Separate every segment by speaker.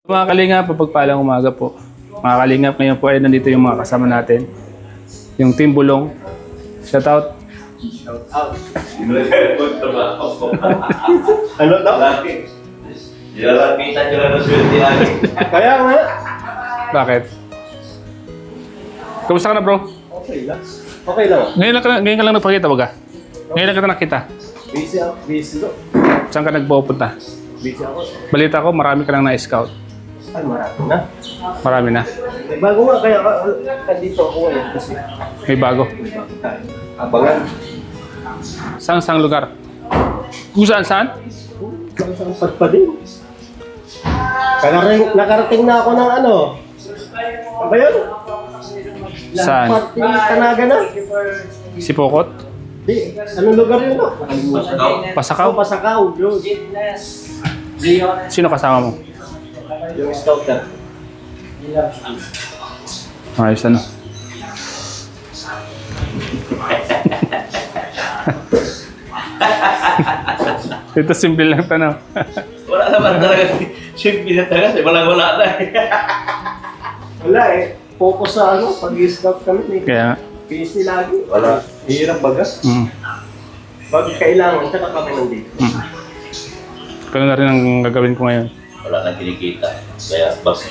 Speaker 1: Mga kalingap, pagpalang umaga po. Mga kalingap, ngayon po ay nandito yung mga kasama natin. Yung Team Bulong. Shout out.
Speaker 2: Shout out. Ano daw? Kita nyo na swerte lagi. Kaya nga.
Speaker 1: Bakit? Kamusta ka na, bro?
Speaker 2: Okay lang. Okay lang.
Speaker 1: Ngayon ka lang nagpakita, baga? Ngayon lang kita nakita.
Speaker 2: Busy ako. Busy ko.
Speaker 1: Saan ka nagpupunta?
Speaker 2: Busy ako.
Speaker 1: Balita ko, marami ka lang na-scout.
Speaker 2: Ay, marami na.
Speaker 1: Marami na.
Speaker 2: Bago nga, kaya nandito ako ngayon kasi
Speaker 1: May bago.
Speaker 2: may bago tayo. Abangan.
Speaker 1: Saan lugar? Kung saan?
Speaker 2: Saan padpadin. Nakarating na ako ng ano. Ano ba yun?
Speaker 1: Saan?
Speaker 2: Party Tanaga na.
Speaker 1: Sipokot?
Speaker 2: Di, anong lugar yun no?
Speaker 1: Pasakaw?
Speaker 2: Pasakaw, yun.
Speaker 1: Sino kasama mo?
Speaker 2: Yung scout na.
Speaker 1: Ayos ano? Ito simple lang tanong.
Speaker 3: Wala naman talaga. Simple na talaga. Walang-wala na eh.
Speaker 2: Wala eh. Focus sa ano, pag-scout kami.
Speaker 1: Kaya nga.
Speaker 2: Busy lagi. Wala. Hirap bagas. Pag kailangan, tsaka kami nandito.
Speaker 1: Kano na rin ang gagawin ko ngayon.
Speaker 3: Wala nang kinikita. Kaya basta.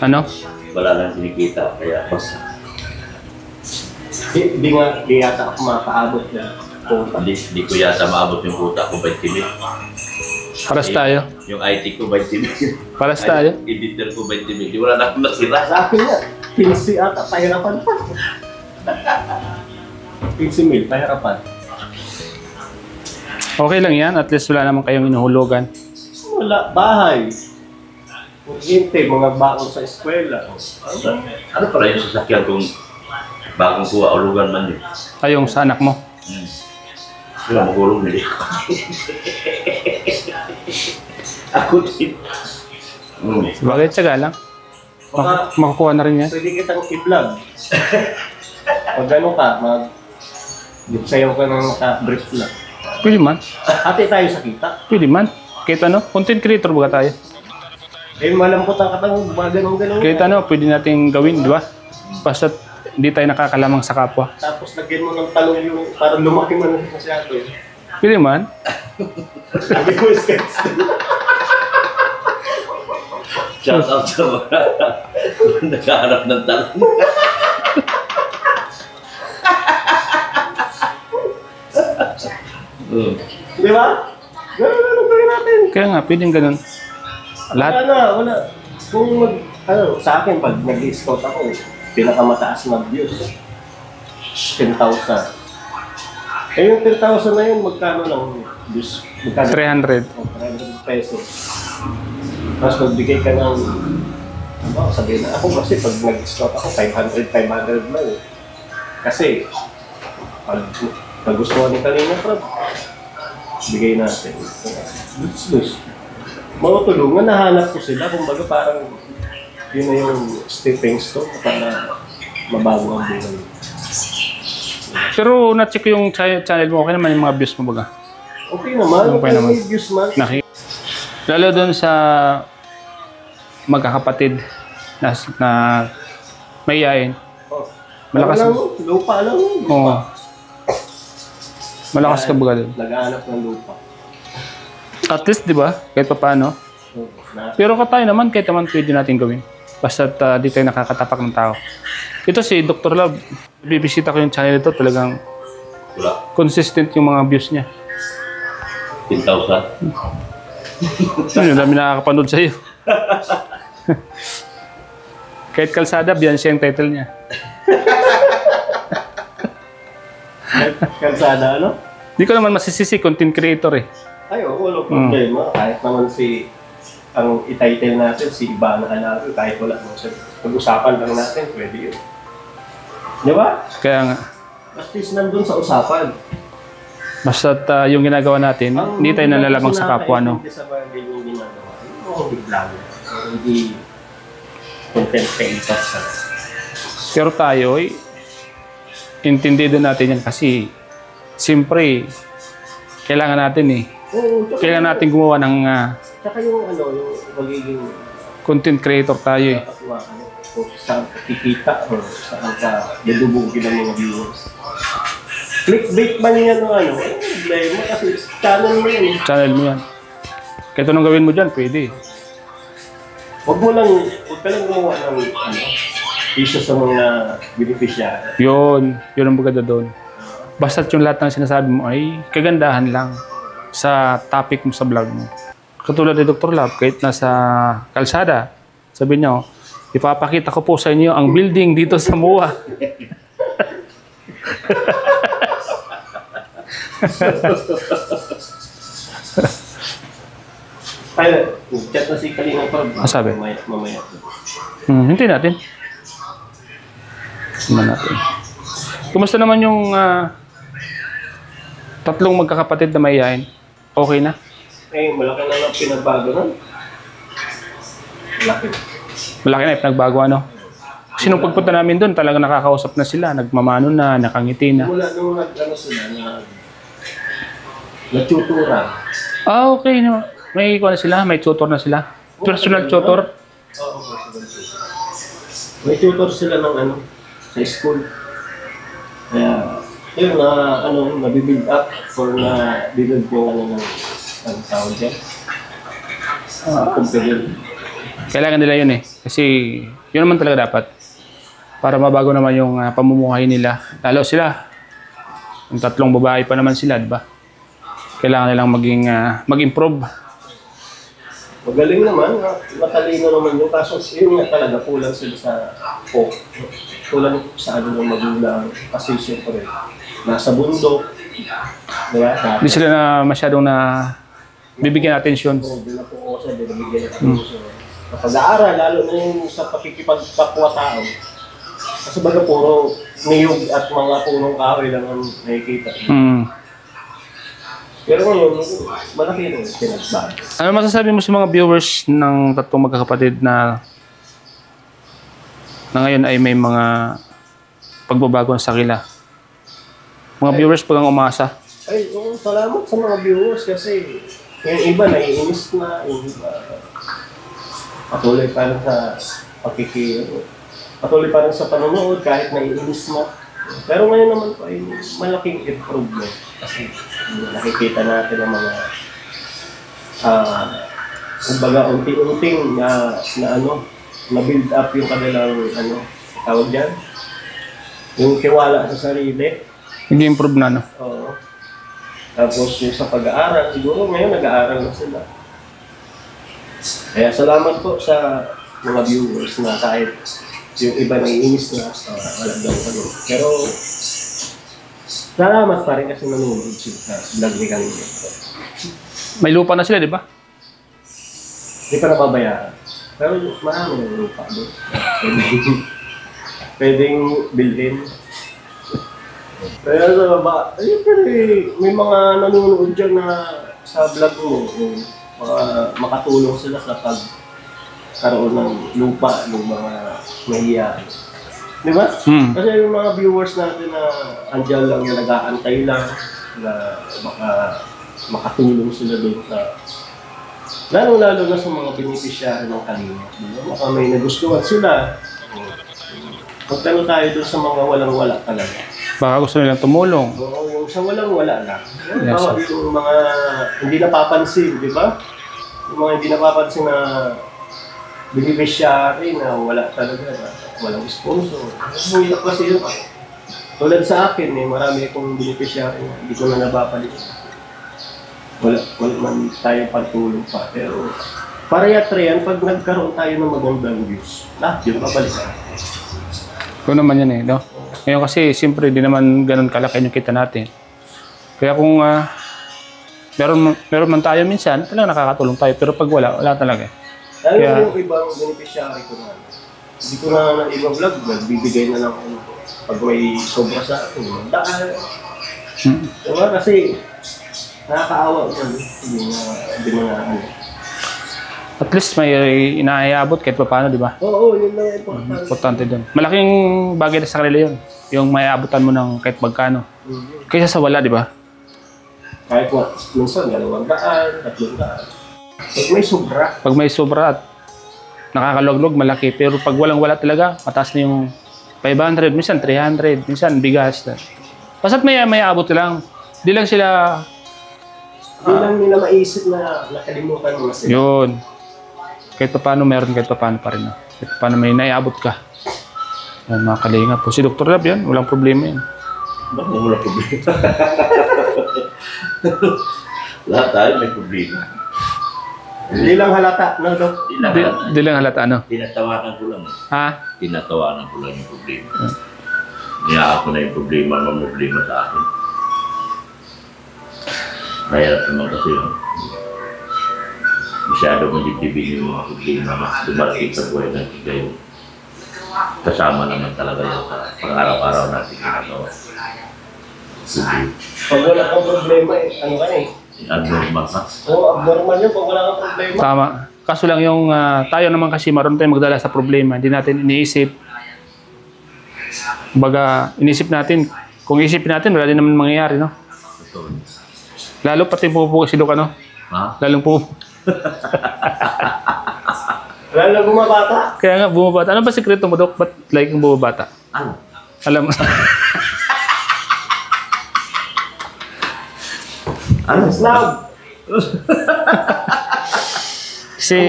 Speaker 1: Ano?
Speaker 3: Wala nang kinikita. Kaya basta.
Speaker 2: Di yata ako makaabot na.
Speaker 3: Hindi ko yata maabot yung puta ko 20 mil.
Speaker 1: Paras tayo.
Speaker 3: Yung IT ko 20 mil.
Speaker 1: Paras tayo.
Speaker 3: Editor ko 20 mil. Di wala na akong nasira.
Speaker 2: Sa akin nga, 15 ata, pahirapan pa. 15 mil, pahirapan.
Speaker 1: Okay lang yan. At least wala naman kayong inuhulugan.
Speaker 2: Wala, bahay. Hintay, mga baon sa eskwela.
Speaker 3: Ano pala yung sasakyan kung bagong kuha ulugan man yun?
Speaker 1: Ayong sa anak mo.
Speaker 3: Wala magulong nila. Ako din.
Speaker 1: Bagay, tsaga lang. Makukuha na rin yan.
Speaker 2: Pwede kitang i-vlog. Pag ano ka, sayaw ka ng naka-brief lang.
Speaker 1: Pwede man.
Speaker 2: Ate tayo sa kita.
Speaker 1: Pwede man. Kahit ano, content creator baga tayo.
Speaker 2: Eh, malampot ang katang ganong-ganong.
Speaker 1: Kahit ano, pwede nating gawin, di ba? Basta hindi tayo nakakalamang sa kapwa.
Speaker 2: Tapos lagyan mo ng talong yung para lumaki man ang masyado.
Speaker 1: Pwede man.
Speaker 2: Sabi ko, sketch.
Speaker 3: Shout out sa mga naghahanap ng talong.
Speaker 2: Di ba? Ganun gawin natin.
Speaker 1: Kaya nga, pwedeng ganun. Lahat.
Speaker 2: Wala. Kung sa akin, pag nag-scout ako, pinakamataas na views. 10,000. Eh yung 10,000 na yun, magkano lang views?
Speaker 1: 300.
Speaker 2: 300 pesos. Tapos magbigay ka ng, sabihin na ako kasi pag nag-scout ako, 500 lang eh. Kasi, pag gusto mo ni Kalina Prab, bigay natin. Luz. Matulungan, nahanap ko sila. Kumbaga parang yun na yung stepping stone para mabago ang buhay.
Speaker 1: Pero na-check yung channel mo, okay naman yung mga views mo baga.
Speaker 2: Okay naman.
Speaker 1: Okay naman.
Speaker 2: May views man.
Speaker 1: Lalo doon sa magkakapatid na mayayain.
Speaker 2: Oh.
Speaker 1: Malakas.
Speaker 2: Lupa lang.
Speaker 1: Oo. Malakas ka baga doon.
Speaker 2: Naghahanap ng lupa.
Speaker 1: At least, di ba? Kahit pa paano. Pero tayo naman, kahit naman pwede natin gawin. Basta di tayo nakakatapak ng tao. Ito si Dr. Love, bibisita ko yung channel ito, talagang
Speaker 3: Wala.
Speaker 1: consistent yung mga views niya.
Speaker 3: 10,000.
Speaker 1: Yun, dami nakakapanood sa'yo. Kahit kalsada, biyan siya yung title niya.
Speaker 2: Kalsada, ano?
Speaker 1: Di ko naman masisisi, content creator eh.
Speaker 2: Ay, wala problema. Kahit naman ang ititle natin, si Ivana Alago, kahit wala mo siya. Pag-usapan lang natin, pwede yun. Di ba?
Speaker 1: Kaya nga,
Speaker 2: At least nandun sa usapan.
Speaker 1: basta yung ginagawa natin, hindi tayo nalalamang sa kapwa, no?
Speaker 2: Hindi sa mga ganyan ginagawa. Hindi vlog. Hindi content creator sa.
Speaker 1: Pero tayo, intindido natin yan kasi, siyempre, kailangan natin eh.
Speaker 2: Oo,
Speaker 1: Kailangan natin gumawa ng
Speaker 2: Tsaka yung ano, yung magiging
Speaker 1: Content creator tayo eh.
Speaker 2: kung saan ka kikita o saan ka dadubugin ng mga viewers. Clickbait man yan o ano, problema kasi channel mo yan eh.
Speaker 1: Channel mo yan. Kahit anong gawin mo dyan, pwede.
Speaker 2: Huwag ka lang gumawa ng ano, issue sa mga beneficiary.
Speaker 1: Yun ang maganda doon. Basta't yung lahat ng sinasabi mo ay kagandahan lang sa topic mo sa vlog mo. Katulad ni Dr. Love, kahit nasa kalsada, sabi niya, ipapakita ko po sa inyo ang building dito sa MUA.
Speaker 2: Ay, chat na si Kalinga Prab.
Speaker 1: Sabi?
Speaker 2: Mamaya.
Speaker 1: Hintay natin. Tingnan natin. Kumusta naman yung tatlong magkakapatid na mayayain? Okay na?
Speaker 2: Eh, malaki na lang pinagbago nun. Malaki.
Speaker 1: Malaki na yung pinagbago ano? Kasi nung pagpunta namin doon, talaga nakakausap na sila. Nagmamano na, nakangiti na.
Speaker 2: Mula nung nag-ano sila, nagtutura.
Speaker 1: Okay. No. May na sila? May tutor na sila? Personal tutor?
Speaker 2: Oo, personal tutor. May tutor sila ng ano, sa school. Kaya, yun na, ano, nabibuild up for na build yung ano ng tawag dyan. Computer.
Speaker 1: Kailangan nila yun eh. Kasi yun naman talaga dapat. Para mabago naman yung pamumuhay nila. Lalo sila. Yung tatlong babae pa naman sila, di ba? Kailangan nilang mag-improve.
Speaker 2: Magaling naman, matalino naman yung kaso yun nga talaga kulang sila sa kulang sa ano ng magulang kasi siyempre nasa bundok, di ba?
Speaker 1: Hindi sila na masyadong bibigyan atensyon.
Speaker 2: Hindi na po ako siya, binibigyan ng atensyon. Sa pag-aaral, lalo na yung sa pakikipagkapwa-tao, kasi baga puro niyog at mga punong kahoy lang ang nakikita. Pero ngayon, malaki rin pinagbago.
Speaker 1: Ano masasabi mo sa mga viewers ng tatlong magkakapatid na ngayon ay may mga pagbabago sa kanila? Mga viewers pa ang umasa.
Speaker 2: Ay, salamat sa mga viewers kasi yung iba naiinis na, yung iba patuloy pa rin sa patuloy pa rin sa panonood kahit naiinis na. Pero ngayon naman po ay malaking improvement kasi nakikita natin ang mga kumbaga unti-unting na build up yung kanilang tawag dyan, yung tiwala sa sarili.
Speaker 1: Nag-improve na, no?
Speaker 2: Oo. Tapos yung sa pag-aaral, siguro ngayon nag-aaral na sila. Kaya salamat po sa mga viewers na kahit yung iba naiinis na wala daw ano. Pero salamat pa rin kasi nanonood sila sa vlog ni Kalinga.
Speaker 1: May lupa na sila, di ba?
Speaker 2: Hindi pa nababayaran. Pero marami ng lupa doon. Pwedeng bilhin. Kaya sa baba, may mga nanonood dyan na sa vlog mo, makatulong sila sa pagkaroon ng lupa ng mga mahihiyain. Di ba? Kasi yung mga viewers natin na andyan lang yung nag-aantay lang na makatulong sila doon sa lalo-lalo na sa mga beneficiary ng Kalinga. Diba? Baka may nagustuhan sila. Magtanong tayo doon sa mga walang-wala talaga.
Speaker 1: Baka gusto nilang tumulong.
Speaker 2: Oo, yung sa walang-wala lang.
Speaker 1: Yes,
Speaker 2: Yung mga hindi napapansin, di ba? Yung mga hindi napapansin na beneficiary na wala talaga, na walang sponsor. Mahirap kasi yun. Tulad sa akin, marami akong beneficiary na hindi ko na nababalik. Wala man tayo pagtulong pa. Pero parehas-rehan, pag nagkaroon tayo ng magandang views, lahat yun, babalikan.
Speaker 1: Kung naman yan eh, no? Ngayon kasi, siyempre, di naman ganun kalaki yung kita natin. Kaya kung meron man tayo minsan, talaga nakakatulong tayo. Pero pag wala talaga.
Speaker 2: Lalo yung ibang beneficiary ko na, hindi ko na ibang vlog, nagbibigay na lang ako. Pag may sobra sa akin, daan. Diba? Kasi, nakakaawa ko. Hindi na
Speaker 1: At least may inaayabot kahit pa paano, di ba?
Speaker 2: Oo, yun lang importante.
Speaker 1: Importante doon. Malaking bagay na sa kanila yun. Yung maiabutan mo ng kahit magkano. Kaysa sa wala, di ba?
Speaker 2: Kahit minsan, 200, 300. Pag may sobra,
Speaker 1: Pag may sobra at nakakalog-log, malaki. Pero pag walang-wala talaga, mataas na yung 500, minsan 300, minsan bigas. Basta't may abot lang. Di lang sila,
Speaker 2: di lang nila maisip na nakalimutan mo na sila.
Speaker 1: yun. Kahit pa paano meron, kahit pa paano pa rin. Kahit pa paano may naiabot ka. Yan, mga kalinga po. Si Dr. Lab yan, walang problema yan.
Speaker 3: Bakit wala problema? Lahat tayo may problema.
Speaker 2: Hindi lang halata, no, Dok?
Speaker 1: Di lang halata, ano?
Speaker 3: Tinatawanan ko lang.
Speaker 1: Ha?
Speaker 3: Tinatawanan ko lang yung problema. Niyaan ko na yung problema sa akin. Mahirap naman kasi yun. Masyado mong dibdibin yung mga problema na dumarating sa buhay natin kayo. Kasama naman talaga yun sa pang-araw-araw natin ginagawa.
Speaker 2: Pag wala kang problema, ano ka na eh?
Speaker 3: Abnormal ka.
Speaker 2: Oo, abnormal yun pag wala kang problema.
Speaker 1: Tama. Kaso lang yung tayo naman kasi marunong tayong magdala sa problema. Hindi natin iniisip. Baga, inisip natin. Kung isipin natin, wala din naman mangyayari, no?
Speaker 3: Totoo.
Speaker 1: Lalo pati pupupo si Luke, ano?
Speaker 3: Ha?
Speaker 1: Lalong pupupo.
Speaker 2: Wala na bumabata.
Speaker 1: Kaya nga, bumabata. Ano ba sikreto mo, Dok? Ba't like yung bumabata?
Speaker 3: Ano?
Speaker 1: Alam mo.
Speaker 3: Ano?
Speaker 2: Snap!
Speaker 1: Kasi,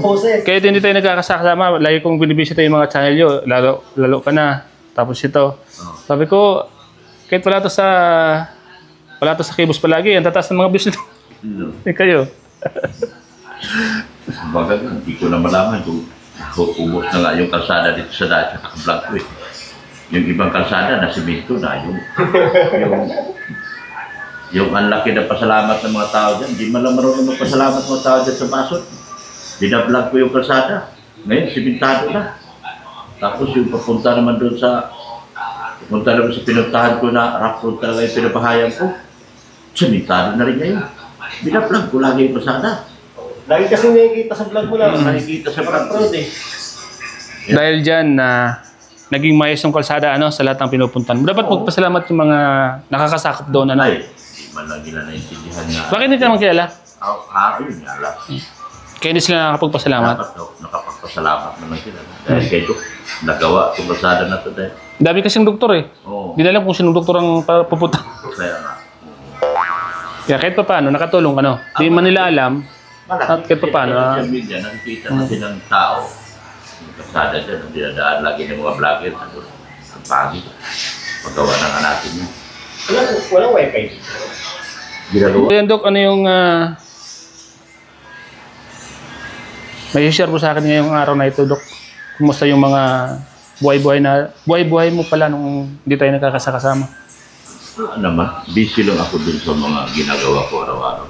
Speaker 2: Boses.
Speaker 1: kahit hindi tayo nagkakasama, lagi kong binibisita yung mga channel nyo. Lalo ka na. Tapos ito. Sabi ko, kahit wala to sa Kibos palagi, ang tataas ng mga views nito. Eh kayo.
Speaker 3: Baga, hindi ko na malaman kung ubos na nga yung kalsada dito sa dahil sa kakablog ko eh. Yung ibang kalsada na simento na, yung ang laki na pasalamat ng mga tao dyan, di man lang marunong magpasalamat ng mga tao dyan sa basot. Binablog ko yung kalsada. Ngayon, simentado na. Tapos yung papunta naman doon sa pinuntahan ko na rough road talaga yung pinapahayang ko. Simentado na rin ngayon. Binablog ko lagi yung kalsada.
Speaker 2: Lagi kasi nakikita sa vlog mo lang.
Speaker 3: Nakikita sa
Speaker 2: Rough road eh.
Speaker 1: Dahil dyan na naging mayos yung kalsada sa lahat ng pinupuntan mo. Dapat magpasalamat yung mga nakakasakop doon.
Speaker 3: Ay, di man lang nila naintindihan na.
Speaker 1: Bakit hindi ka naman kilala?
Speaker 3: Yun nga lang.
Speaker 1: Kaya hindi sila nakakapagpasalamat.
Speaker 3: Dapat daw, nakapagpasalamat naman sila. Dahil kayo, nagawa itong kalsada na ito dahil.
Speaker 1: Dami kasing doktor eh.
Speaker 3: Oo,
Speaker 1: Hindi na alam kung sinong doktor ang pupunta.
Speaker 3: kaya nga.
Speaker 1: Kaya kahit pa paano, nakatulong ka, no? Di man nila alam. At kahit pa paano,
Speaker 3: Sa social media, nakikita kasi ng tao. Yung kalsada dyan, ang dinadaan lagi ng mga vlogger. Ang pangit. Paggawa na nga natin yun.
Speaker 2: Walang wifi.
Speaker 3: Ginagawa.
Speaker 1: Ayan, Dok, ano yung... may share mo sa akin ngayong araw na ito, Dok. Kumusta yung mga buhay-buhay mo pala nung hindi tayo nagkakasakasama?
Speaker 3: Naman, busy lang ako dun sa mga ginagawa ko araw-araw.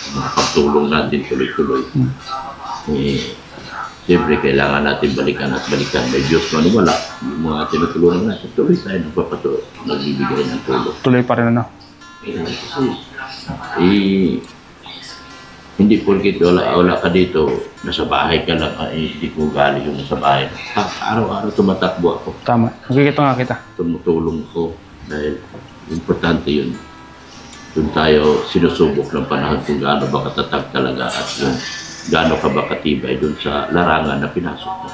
Speaker 3: Mga pagtulong natin tuloy-tuloy. Siyempre, kailangan natin balikan at balikan. May Diyos maniwala. Yung mga tinutulungan natin, tuloy tayo nagpapatuloy. Nagbibigay ng tulong.
Speaker 1: Tuloy pa rin, ano?
Speaker 3: Hindi porkit wala ka dito, nasa bahay ka lang, hindi ko galing yung nasa bahay. Araw-araw tumatakbo ako.
Speaker 1: Tama. Nakikita nga kita.
Speaker 3: Tumutulong ko dahil importante yun. Doon tayo sinusubok ng panahon kung gaano ba katatag talaga at yung gaano ka ba katibay doon sa larangan na pinasok mo.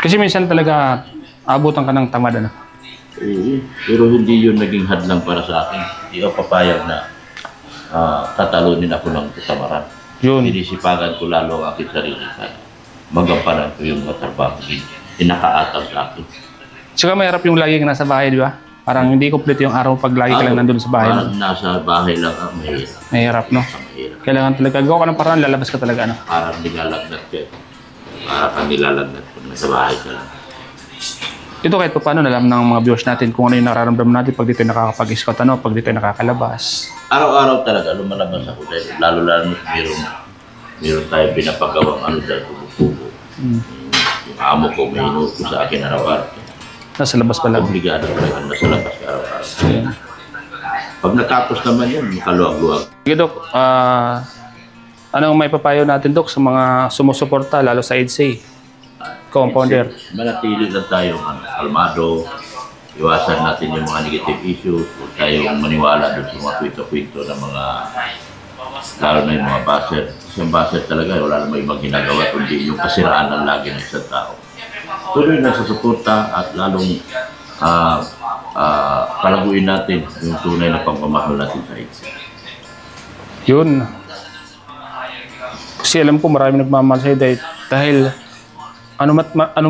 Speaker 1: Kasi minsan talaga abutan ka ng tamad, ano?
Speaker 3: Pero hindi yun naging hadlang para sa akin. Hindi ako papayag na tatalunin ako ng katamaran.
Speaker 1: Yun.
Speaker 3: Inisipagan ko lalo ang aking sarili kaya magampanan ko yung mga trabaho inakaataw sa akin.
Speaker 1: Tsaka mahirap yung lagi ka nasa bahay, di ba? Parang hindi kompleto yung araw pag lagi ka lang nandun sa bahay.
Speaker 3: Parang nasa bahay lang ang mahirap.
Speaker 1: Mahirap, no?
Speaker 3: Mahirap.
Speaker 1: Kailangan talaga, gawa ka ng paraan, lalabas ka talaga, ano?
Speaker 3: Parang nilalagnat ka. Parang kang nilalagnat pag nasa bahay ka lang.
Speaker 1: Ito kahit pa paano, alam ng mga viewers natin kung ano yung nararamdaman natin pag dito nakakapag-scout, ano? Pag dito nakakalabas.
Speaker 3: Araw-araw talaga lumalabas ako dahil lalo meron tayo pinapagawang ano dahil tubo-tubo. Yung amo ko may inuot ko sa akin araw-araw.
Speaker 1: Nasa labas pa lang.
Speaker 3: Obligado talaga nasa labas ka araw-araw.
Speaker 1: Ayan.
Speaker 3: Pag natapos naman yun, makaluwag-luwag.
Speaker 1: Sige, Dok. Anong may papayo natin, Dok, sa mga sumusuporta, lalo sa EDSA? Compounder.
Speaker 3: Manatili lang tayo kalmado. Iwasan natin yung mga negative issues. Huwag tayong maniwala doon sa mga kwento-kwento ng mga Lalo na yung mga baser. Kasi yung baser talaga, wala namang ibang ginagawa kundi yung kasiraan ng lagi ng isang tao. Tuloy na sa suporta at lalong palaguin natin yung tunay na pagmamahal natin sa ito.
Speaker 1: Yun. Kasi alam ko marami nagmamahal sa'yo dahil ano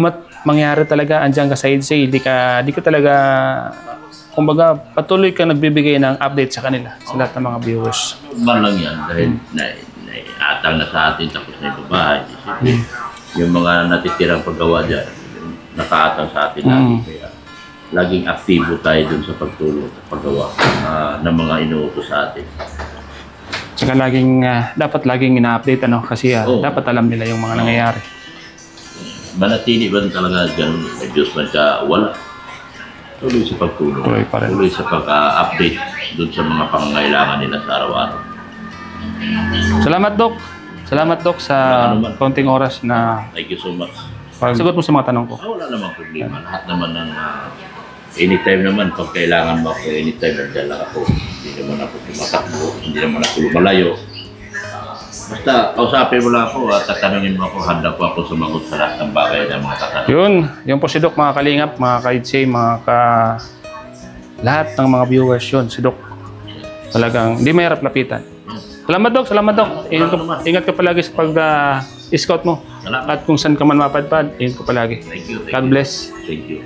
Speaker 1: mat mangyari talaga, andyan ka sa Idsay, di ka talaga, kumbaga, patuloy ka nagbibigay ng update sa kanila, sa lahat ng mga viewers.
Speaker 3: Man lang yan dahil naiatang na sa atin tapos na yung bahay. Yung mga natitirang paggawa dyan, nakaatang sa atin natin. Kaya laging aktibo tayo dun sa pagtulong at paggawa ng mga inuutos sa atin.
Speaker 1: Tsaka dapat laging ina-update kasi dapat alam nila yung mga nangyayari.
Speaker 3: Manatili ba talaga dyan, may Diyos man siya, wala. Tuloy sa pagtulong,
Speaker 1: Tuloy pa rin.
Speaker 3: tuloy sa pag-update dun sa mga pangangailangan nila sa araw-araw.
Speaker 1: Salamat, Doc. Salamat, Doc, sa konting oras na
Speaker 3: Thank you so much.
Speaker 1: pagsagot mo sa mga tanong ko.
Speaker 3: Wala namang problema. Lahat naman ng anytime naman, pag kailangan mo ako, anytime nandiyan lang ako. Hindi naman ako tumatakbo, hindi naman ako lumalayo. Basta, kausapin mo lang ako at tatanungin mo ako, handa po ako sumagot sa lahat ng bagay na mga tatanungin.
Speaker 1: Yun po si Doc, mga kalingap, mga ka-Idsay, lahat ng mga viewers yun, si Doc. Talagang hindi mahirap lapitan. Salamat, Doc. Salamat, Doc. Ingat ka palagi sa pag-scout mo.
Speaker 3: Salamat.
Speaker 1: At kung saan ka man mapadpad, ingat ka palagi.
Speaker 3: Thank you.
Speaker 1: God bless.
Speaker 3: Thank you.